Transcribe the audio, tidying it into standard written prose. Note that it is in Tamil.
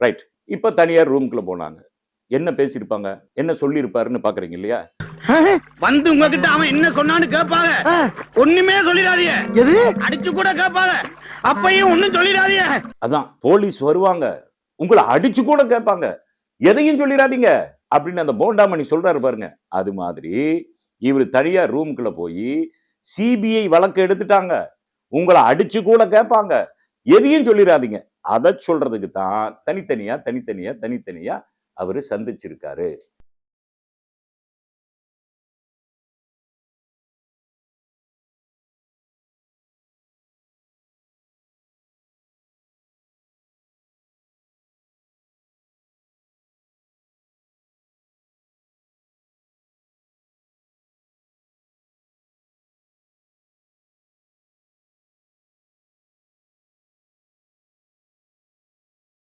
ரைட். இப்ப தனியார் ரூம்குள்ள போனாங்க. என்ன பேசியிருப்பாங்க? என்ன சொல்லியிருப்பாருன்னு பாக்குறீங்க இல்லையா? வந்து உங்ககிட்ட அவன் என்ன சொன்னான்னு கேட்பாங்க. ஒண்ணுமே சொல்லிடாதீங்க. எது அடிச்சு கூட கேட்பாங்க. அப்பையும் ஒண்ணும் சொல்லிடாதீங்க. அதான் போலீஸ் வருவாங்க. உங்களை அடிச்சு கூட கேட்பாங்க. எதையும் சொல்லிடாதீங்க அப்படின்னு அந்த போண்டாமணி சொல்றாரு பாருங்க. அது மாதிரி இவர் தனியார் ரூம்குள்ள போய் சிபிஐ வழக்கு எடுத்துட்டாங்க. உங்களை அடிச்சு கூட கேட்பாங்க. எதையும் சொல்லிடாதீங்க. அதை சொல்றதுக்கு தான் தனித்தனியா அவரு சந்திச்சிருக்காரு.